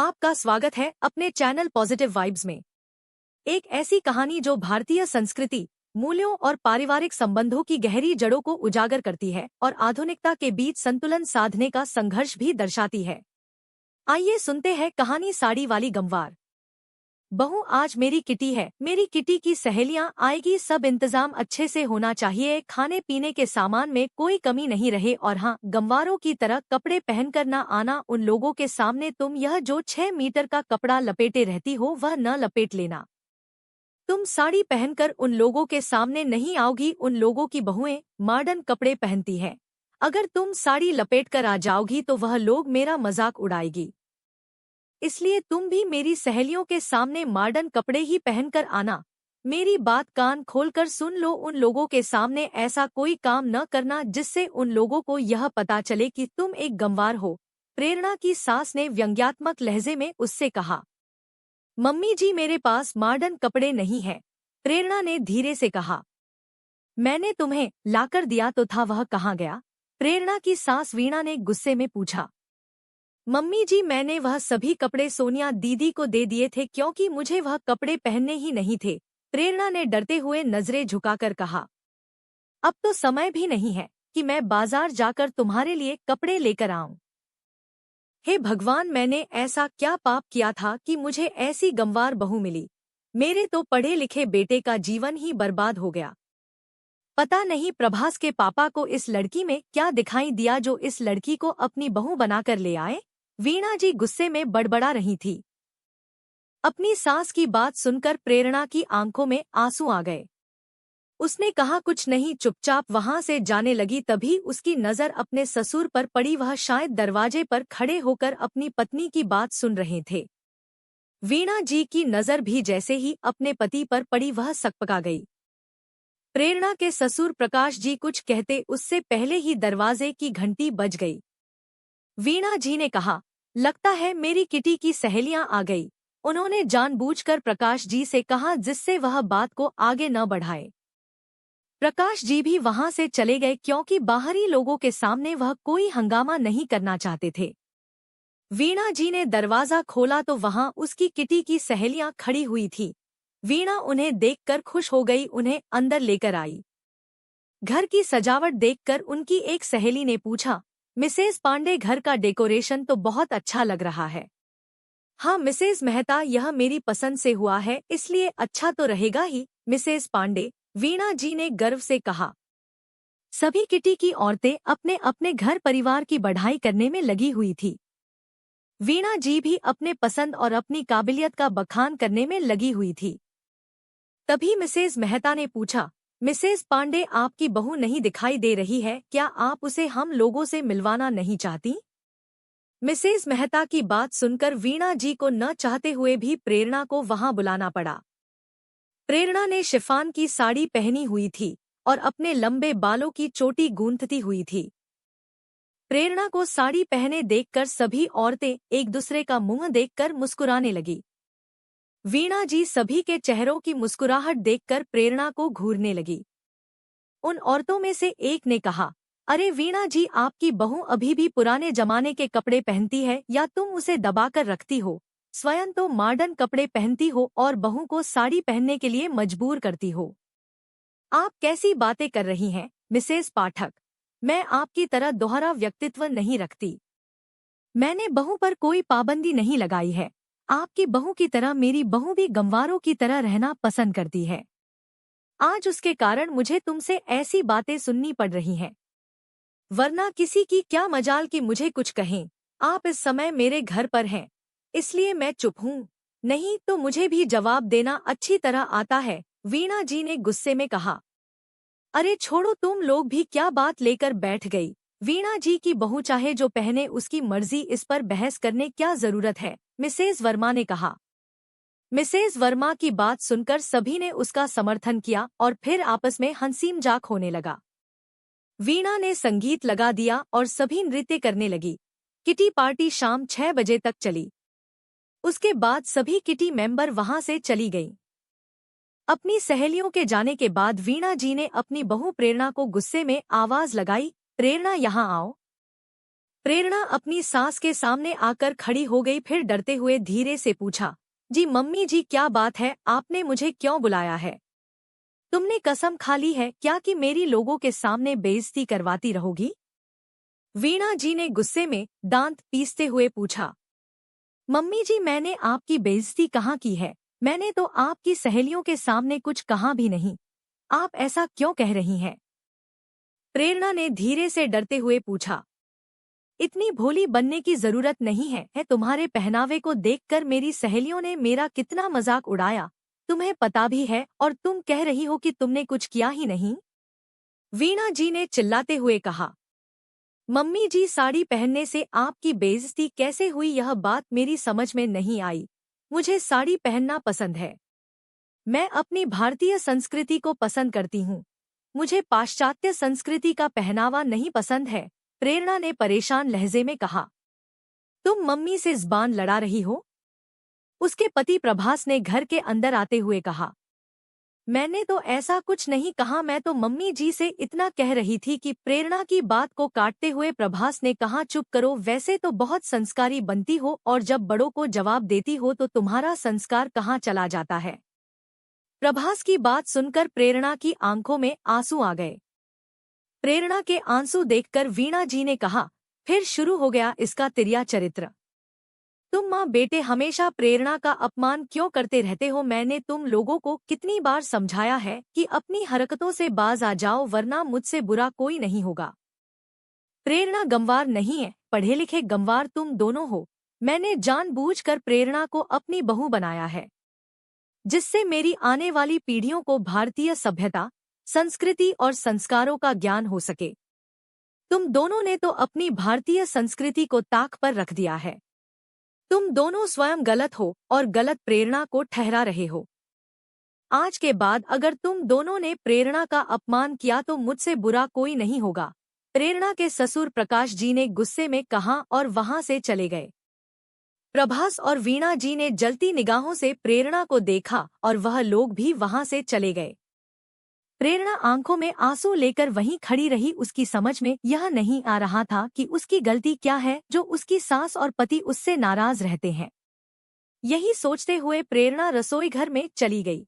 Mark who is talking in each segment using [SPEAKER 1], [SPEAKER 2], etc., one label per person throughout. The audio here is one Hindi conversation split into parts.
[SPEAKER 1] आपका स्वागत है अपने चैनल पॉजिटिव वाइब्स में। एक ऐसी कहानी जो भारतीय संस्कृति, मूल्यों और पारिवारिक संबंधों की गहरी जड़ों को उजागर करती है और आधुनिकता के बीच संतुलन साधने का संघर्ष भी दर्शाती है। आइए सुनते हैं कहानी साड़ी वाली गंवार। बहू, आज मेरी किटी है। मेरी किटी की सहेलियां आएगी, सब इंतजाम अच्छे से होना चाहिए, खाने पीने के सामान में कोई कमी नहीं रहे। और हाँ, गंवारों की तरह कपड़े पहनकर न आना। उन लोगों के सामने तुम यह जो 6 मीटर का कपड़ा लपेटे रहती हो वह न लपेट लेना। तुम साड़ी पहनकर उन लोगों के सामने नहीं आओगी। उन लोगों की बहुएं मॉडर्न कपड़े पहनती हैं। अगर तुम साड़ी लपेटकर आ जाओगी तो वह लोग मेरा मजाक उड़ाएगी। इसलिए तुम भी मेरी सहेलियों के सामने मॉडर्न कपड़े ही पहनकर आना। मेरी बात कान खोलकर सुन लो, उन लोगों के सामने ऐसा कोई काम न करना जिससे उन लोगों को यह पता चले कि तुम एक गंवार हो। प्रेरणा की सास ने व्यंग्यात्मक लहजे में उससे कहा। मम्मी जी, मेरे पास मॉडर्न कपड़े नहीं है, प्रेरणा ने धीरे से कहा। मैंने तुम्हें लाकर दिया तो था, वह कहाँ गया? प्रेरणा की सास वीणा ने गुस्से में पूछा। मम्मी जी, मैंने वह सभी कपड़े सोनिया दीदी को दे दिए थे क्योंकि मुझे वह कपड़े पहनने ही नहीं थे, प्रेरणा ने डरते हुए नजरें झुकाकर कहा। अब तो समय भी नहीं है कि मैं बाजार जाकर तुम्हारे लिए कपड़े लेकर आऊं। हे भगवान, मैंने ऐसा क्या पाप किया था कि मुझे ऐसी गंवार बहू मिली? मेरे तो पढ़े लिखे बेटे का जीवन ही बर्बाद हो गया। पता नहीं प्रभास के पापा को इस लड़की में क्या दिखाई दिया जो इस लड़की को अपनी बहू बनाकर ले आए। वीणा जी गुस्से में बड़बड़ा रही थी। अपनी सास की बात सुनकर प्रेरणा की आंखों में आंसू आ गए। उसने कहा कुछ नहीं, चुपचाप वहां से जाने लगी। तभी उसकी नजर अपने ससुर पर पड़ी। वह शायद दरवाजे पर खड़े होकर अपनी पत्नी की बात सुन रहे थे। वीणा जी की नजर भी जैसे ही अपने पति पर पड़ी वह सकपका गई। प्रेरणा के ससुर प्रकाश जी कुछ कहते उससे पहले ही दरवाजे की घंटी बज गई। वीणा जी ने कहा, लगता है मेरी किटी की सहेलियां आ गई। उन्होंने जानबूझकर प्रकाश जी से कहा जिससे वह बात को आगे न बढ़ाए। प्रकाश जी भी वहां से चले गए क्योंकि बाहरी लोगों के सामने वह कोई हंगामा नहीं करना चाहते थे। वीणा जी ने दरवाजा खोला तो वहां उसकी किटी की सहेलियां खड़ी हुई थी। वीणा उन्हें देखकर खुश हो गई, उन्हें अंदर लेकर आई। घर की सजावट देखकर उनकी एक सहेली ने पूछा, मिसेस पांडे, घर का डेकोरेशन तो बहुत अच्छा लग रहा है। हाँ मिसेस मेहता, यह मेरी पसंद से हुआ है, इसलिए अच्छा तो रहेगा ही मिसेस पांडे, वीणा जी ने गर्व से कहा। सभी किटी की औरतें अपने अपने घर परिवार की बढ़ाई करने में लगी हुई थी। वीणा जी भी अपने पसंद और अपनी काबिलियत का बखान करने में लगी हुई थी। तभी मिसेस मेहता ने पूछा, मिसेस पांडे, आपकी बहू नहीं दिखाई दे रही है, क्या आप उसे हम लोगों से मिलवाना नहीं चाहती? मिसेस मेहता की बात सुनकर वीणा जी को न चाहते हुए भी प्रेरणा को वहां बुलाना पड़ा। प्रेरणा ने शिफॉन की साड़ी पहनी हुई थी और अपने लंबे बालों की चोटी गूंथती हुई थी। प्रेरणा को साड़ी पहने देखकर सभी औरतें एक दूसरे का मुंह देखकर मुस्कुराने लगी। वीणा जी सभी के चेहरों की मुस्कुराहट देखकर प्रेरणा को घूरने लगी। उन औरतों में से एक ने कहा, अरे वीणा जी, आपकी बहू अभी भी पुराने जमाने के कपड़े पहनती है या तुम उसे दबाकर रखती हो? स्वयं तो मॉडर्न कपड़े पहनती हो और बहू को साड़ी पहनने के लिए मजबूर करती हो। आप कैसी बातें कर रही हैं मिसेस पाठक? मैं आपकी तरह दोहरा व्यक्तित्व नहीं रखती। मैंने बहू पर कोई पाबंदी नहीं लगाई है। आपकी बहू की तरह मेरी बहू भी गंवारों की तरह रहना पसंद करती है। आज उसके कारण मुझे तुमसे ऐसी बातें सुननी पड़ रही हैं। वरना किसी की क्या मजाल कि मुझे कुछ कहें। आप इस समय मेरे घर पर हैं, इसलिए मैं चुप हूँ, नहीं तो मुझे भी जवाब देना अच्छी तरह आता है, वीणा जी ने गुस्से में कहा। अरे छोड़ो, तुम लोग भी क्या बात लेकर बैठ गई? वीणा जी की बहू चाहे जो पहने उसकी मर्जी, इस पर बहस करने क्या जरूरत है, मिसेस वर्मा ने कहा। मिसेस वर्मा की बात सुनकर सभी ने उसका समर्थन किया और फिर आपस में हंसी मजाक होने लगा। वीणा ने संगीत लगा दिया और सभी नृत्य करने लगी। किटी पार्टी शाम 6 बजे तक चली। उसके बाद सभी किटी मेंबर वहां से चली गईं। अपनी सहेलियों के जाने के बाद वीणा जी ने अपनी बहू प्रेरणा को गुस्से में आवाज लगाई, प्रेरणा यहाँ आओ। प्रेरणा अपनी सास के सामने आकर खड़ी हो गई, फिर डरते हुए धीरे से पूछा, जी मम्मी जी, क्या बात है, आपने मुझे क्यों बुलाया है? तुमने कसम खा ली है क्या कि मेरी लोगों के सामने बेइज्जती करवाती रहोगी? वीणा जी ने गुस्से में दांत पीसते हुए पूछा। मम्मी जी, मैंने आपकी बेइज्जती कहाँ की है? मैंने तो आपकी सहेलियों के सामने कुछ कहा भी नहीं। आप ऐसा क्यों कह रही हैं? प्रेरणा ने धीरे से डरते हुए पूछा। इतनी भोली बनने की जरूरत नहीं है तुम्हारे पहनावे को देखकर मेरी सहेलियों ने मेरा कितना मजाक उड़ाया, तुम्हें पता भी है, और तुम कह रही हो कि तुमने कुछ किया ही नहीं? वीणा जी ने चिल्लाते हुए कहा। मम्मी जी, साड़ी पहनने से आपकी बेइज्जती कैसे हुई, यह बात मेरी समझ में नहीं आई। मुझे साड़ी पहनना पसंद है। मैं अपनी भारतीय संस्कृति को पसंद करती हूँ। मुझे पाश्चात्य संस्कृति का पहनावा नहीं पसंद है, प्रेरणा ने परेशान लहजे में कहा। तुम मम्मी से ज़बान लड़ा रही हो? उसके पति प्रभास ने घर के अंदर आते हुए कहा। मैंने तो ऐसा कुछ नहीं कहा, मैं तो मम्मी जी से इतना कह रही थी कि प्रेरणा की बात को काटते हुए प्रभास ने कहा, चुप करो, वैसे तो बहुत संस्कारी बनती हो और जब बड़ों को जवाब देती हो तो तुम्हारा संस्कार कहाँ चला जाता है? प्रभास की बात सुनकर प्रेरणा की आंखों में आंसू आ गए। प्रेरणा के आंसू देखकर वीणा जी ने कहा, फिर शुरू हो गया इसका तिर्या चरित्र। तुम माँ बेटे हमेशा प्रेरणा का अपमान क्यों करते रहते हो? मैंने तुम लोगों को कितनी बार समझाया है कि अपनी हरकतों से बाज आ जाओ, वरना मुझसे बुरा कोई नहीं होगा। प्रेरणा गंवार नहीं है, पढ़े लिखे गंवार तुम दोनों हो। मैंने जानबूझकर प्रेरणा को अपनी बहू बनाया है, जिससे मेरी आने वाली पीढ़ियों को भारतीय सभ्यता, संस्कृति और संस्कारों का ज्ञान हो सके। तुम दोनों ने तो अपनी भारतीय संस्कृति को ताक पर रख दिया है। तुम दोनों स्वयं गलत हो और गलत प्रेरणा को ठहरा रहे हो। आज के बाद अगर तुम दोनों ने प्रेरणा का अपमान किया तो मुझसे बुरा कोई नहीं होगा, प्रेरणा के ससुर प्रकाश जी ने गुस्से में कहा और वहां से चले गए। प्रभास और वीणा जी ने जलती निगाहों से प्रेरणा को देखा और वह लोग भी वहां से चले गए। प्रेरणा आंखों में आंसू लेकर वहीं खड़ी रही। उसकी समझ में यह नहीं आ रहा था कि उसकी गलती क्या है जो उसकी सास और पति उससे नाराज रहते हैं। यही सोचते हुए प्रेरणा रसोई घर में चली गई।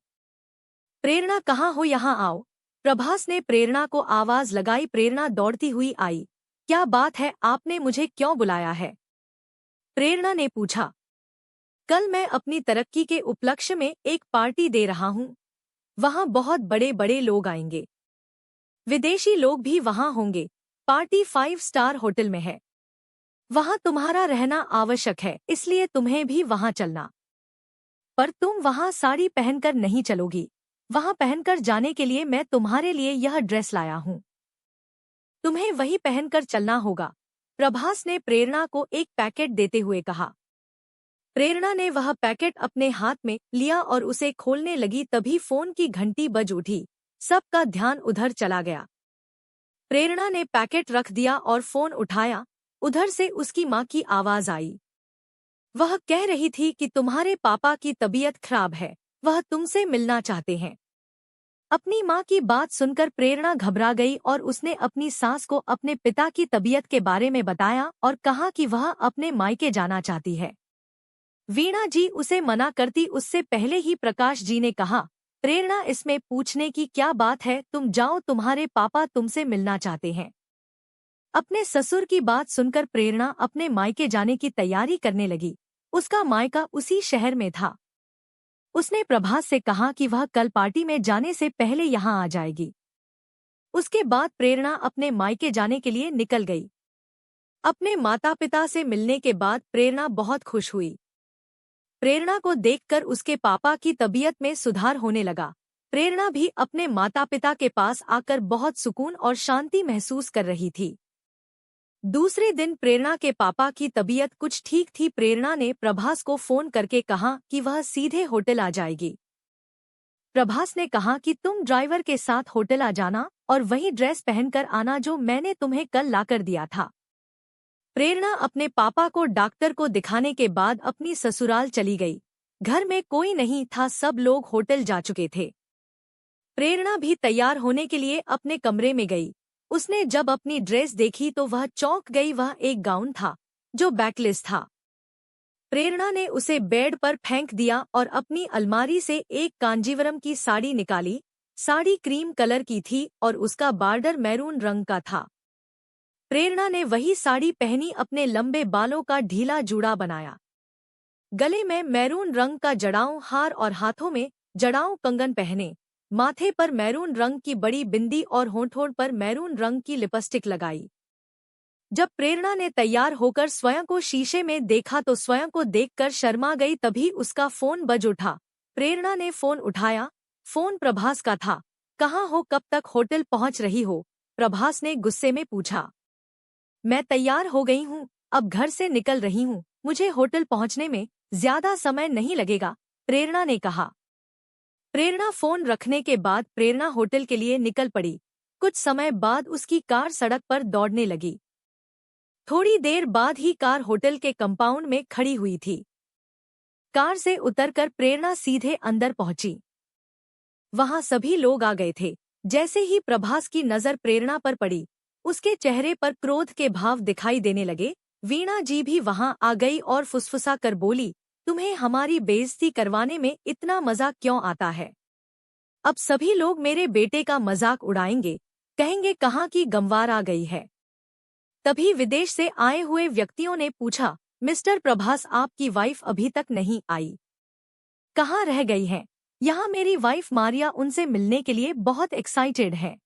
[SPEAKER 1] प्रेरणा, कहाँ हो, यहाँ आओ। प्रभास ने प्रेरणा को आवाज लगाई। प्रेरणा दौड़ती हुई आई। क्या बात है, आपने मुझे क्यों बुलाया है? प्रेरणा ने पूछा। कल मैं अपनी तरक्की के उपलक्ष्य में एक पार्टी दे रहा हूँ। वहाँ बहुत बड़े बड़े लोग आएंगे, विदेशी लोग भी वहाँ होंगे। पार्टी 5 स्टार होटल में है। वहाँ तुम्हारा रहना आवश्यक है, इसलिए तुम्हें भी वहाँ चलना। पर तुम वहाँ साड़ी पहनकर नहीं चलोगी। वहाँ पहनकर जाने के लिए मैं तुम्हारे लिए यह ड्रेस लाया हूँ। तुम्हें वही पहनकर चलना होगा। प्रभास ने प्रेरणा को एक पैकेट देते हुए कहा। प्रेरणा ने वह पैकेट अपने हाथ में लिया और उसे खोलने लगी, तभी फोन की घंटी बज उठी। सबका ध्यान उधर चला गया। प्रेरणा ने पैकेट रख दिया और फोन उठाया। उधर से उसकी माँ की आवाज आई। वह कह रही थी कि तुम्हारे पापा की तबीयत खराब है, वह तुमसे मिलना चाहते हैं। अपनी माँ की बात सुनकर प्रेरणा घबरा गई और उसने अपनी सास को अपने पिता की तबीयत के बारे में बताया और कहा कि वह अपने मायके जाना चाहती है। वीणा जी उसे मना करती उससे पहले ही प्रकाश जी ने कहा, प्रेरणा, इसमें पूछने की क्या बात है, तुम जाओ, तुम्हारे पापा तुमसे मिलना चाहते हैं। अपने ससुर की बात सुनकर प्रेरणा अपने मायके जाने की तैयारी करने लगी। उसका मायका उसी शहर में था। उसने प्रभास से कहा कि वह कल पार्टी में जाने से पहले यहाँ आ जाएगी। उसके बाद प्रेरणा अपने मायके जाने के लिए निकल गई। अपने माता पिता से मिलने के बाद प्रेरणा बहुत खुश हुई। प्रेरणा को देखकर उसके पापा की तबीयत में सुधार होने लगा। प्रेरणा भी अपने माता पिता के पास आकर बहुत सुकून और शांति महसूस कर रही थी। दूसरे दिन प्रेरणा के पापा की तबीयत कुछ ठीक थी। प्रेरणा ने प्रभास को फोन करके कहा कि वह सीधे होटल आ जाएगी। प्रभास ने कहा कि तुम ड्राइवर के साथ होटल आ जाना और वही ड्रेस पहनकर आना जो मैंने तुम्हें कल लाकर दिया था। प्रेरणा अपने पापा को डॉक्टर को दिखाने के बाद अपनी ससुराल चली गई। घर में कोई नहीं था, सब लोग होटल जा चुके थे। प्रेरणा भी तैयार होने के लिए अपने कमरे में गई। उसने जब अपनी ड्रेस देखी तो वह चौंक गई। वह एक गाउन था जो बैकलेस था। प्रेरणा ने उसे बेड पर फेंक दिया और अपनी अलमारी से एक कांजीवरम की साड़ी निकाली। साड़ी क्रीम कलर की थी और उसका बॉर्डर मैरून रंग का था। प्रेरणा ने वही साड़ी पहनी, अपने लंबे बालों का ढीला जूड़ा बनाया, गले में मैरून रंग का जड़ाऊ हार और हाथों में जड़ाऊ कंगन पहने, माथे पर मैरून रंग की बड़ी बिंदी और होंठों पर मैरून रंग की लिपस्टिक लगाई। जब प्रेरणा ने तैयार होकर स्वयं को शीशे में देखा तो स्वयं को देखकर शर्मा गई। तभी उसका फोन बज उठा। प्रेरणा ने फोन उठाया। फोन प्रभास का था। कहाँ हो, कब तक होटल पहुंच रही हो? प्रभास ने गुस्से में पूछा। मैं तैयार हो गई हूँ, अब घर से निकल रही हूँ, मुझे होटल पहुंचने में ज्यादा समय नहीं लगेगा, प्रेरणा ने कहा। प्रेरणा फोन रखने के बाद प्रेरणा होटल के लिए निकल पड़ी। कुछ समय बाद उसकी कार सड़क पर दौड़ने लगी। थोड़ी देर बाद ही कार होटल के कंपाउंड में खड़ी हुई थी। कार से उतरकर प्रेरणा सीधे अंदर पहुंची। वहां सभी लोग आ गए थे। जैसे ही प्रभास की नजर प्रेरणा पर पड़ी, उसके चेहरे पर क्रोध के भाव दिखाई देने लगे। वीणा जी भी वहां आ गई और फुसफुसा कर बोली, तुम्हें हमारी बेइज्जती करवाने में इतना मजा क्यों आता है? अब सभी लोग मेरे बेटे का मजाक उड़ाएंगे, कहेंगे कहाँ की गंवार आ गई है। तभी विदेश से आए हुए व्यक्तियों ने पूछा, मिस्टर प्रभास, आपकी वाइफ अभी तक नहीं आई, कहाँ रह गई हैं? यहाँ मेरी वाइफ मारिया उनसे मिलने के लिए बहुत एक्साइटेड है।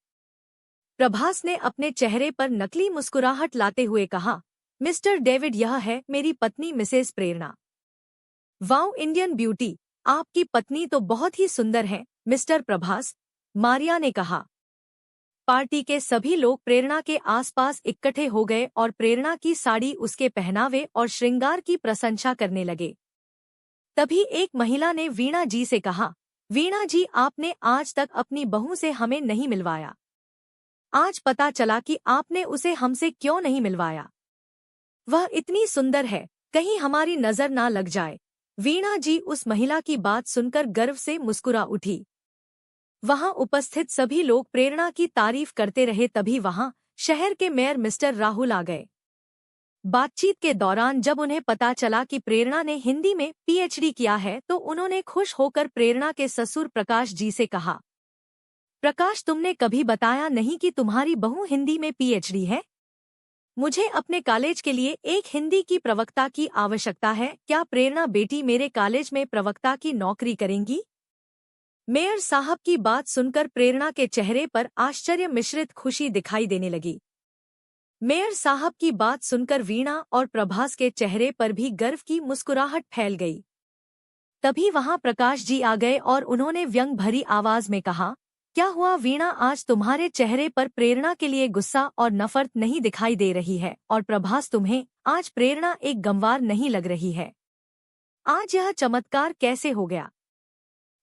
[SPEAKER 1] प्रभास ने अपने चेहरे पर नकली मुस्कुराहट लाते हुए कहा, मिस्टर डेविड, यह है मेरी पत्नी मिसेस प्रेरणा। वाओ इंडियन ब्यूटी, आपकी पत्नी तो बहुत ही सुंदर है मिस्टर प्रभास, मारिया ने कहा। पार्टी के सभी लोग प्रेरणा के आसपास इकट्ठे हो गए और प्रेरणा की साड़ी, उसके पहनावे और श्रृंगार की प्रशंसा करने लगे। तभी एक महिला ने वीणा जी से कहा, वीणा जी, आपने आज तक अपनी बहू से हमें नहीं मिलवाया। आज पता चला कि आपने उसे हमसे क्यों नहीं मिलवाया। वह इतनी सुंदर है, कहीं हमारी नजर ना लग जाए। वीणा जी उस महिला की बात सुनकर गर्व से मुस्कुरा उठी। वहां उपस्थित सभी लोग प्रेरणा की तारीफ करते रहे। तभी वहां शहर के मेयर मिस्टर राहुल आ गए। बातचीत के दौरान जब उन्हें पता चला कि प्रेरणा ने हिंदी में पीएचडी किया है तो उन्होंने खुश होकर प्रेरणा के ससुर प्रकाश जी से कहा, प्रकाश, तुमने कभी बताया नहीं कि तुम्हारी बहू हिंदी में पीएचडी है। मुझे अपने कॉलेज के लिए एक हिंदी की प्रवक्ता की आवश्यकता है। क्या प्रेरणा बेटी मेरे कॉलेज में प्रवक्ता की नौकरी करेंगी? मेयर साहब की बात सुनकर प्रेरणा के चेहरे पर आश्चर्य मिश्रित खुशी दिखाई देने लगी। मेयर साहब की बात सुनकर वीणा और प्रभास के चेहरे पर भी गर्व की मुस्कुराहट फैल गई। तभी वहां प्रकाश जी आ गए और उन्होंने व्यंग भरी आवाज में कहा, क्या हुआ वीणा, आज तुम्हारे चेहरे पर प्रेरणा के लिए गुस्सा और नफरत नहीं दिखाई दे रही है? और प्रभास, तुम्हें आज प्रेरणा एक गंवार नहीं लग रही है? आज यह चमत्कार कैसे हो गया?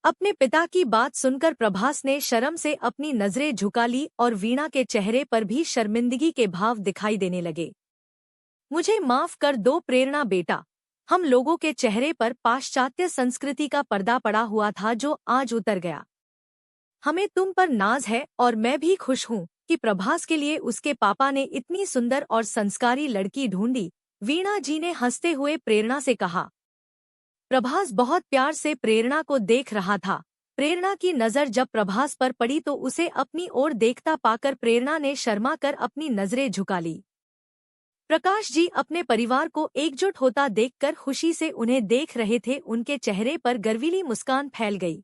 [SPEAKER 1] अपने पिता की बात सुनकर प्रभास ने शर्म से अपनी नजरें झुका ली और वीणा के चेहरे पर भी शर्मिंदगी के भाव दिखाई देने लगे। मुझे माफ कर दो प्रेरणा बेटा, हम लोगों के चेहरे पर पाश्चात्य संस्कृति का पर्दा पड़ा हुआ था जो आज उतर गया। हमें तुम पर नाज है और मैं भी खुश हूँ कि प्रभास के लिए उसके पापा ने इतनी सुंदर और संस्कारी लड़की ढूंढी। वीणा जी ने हंसते हुए प्रेरणा से कहा। प्रभास बहुत प्यार से प्रेरणा को देख रहा था। प्रेरणा की नजर जब प्रभास पर पड़ी तो उसे अपनी ओर देखता पाकर प्रेरणा ने शर्मा कर अपनी नजरें झुका ली। प्रकाश जी अपने परिवार को एकजुट होता देखकर खुशी से उन्हें देख रहे थे। उनके चेहरे पर गर्वीली मुस्कान फैल गई।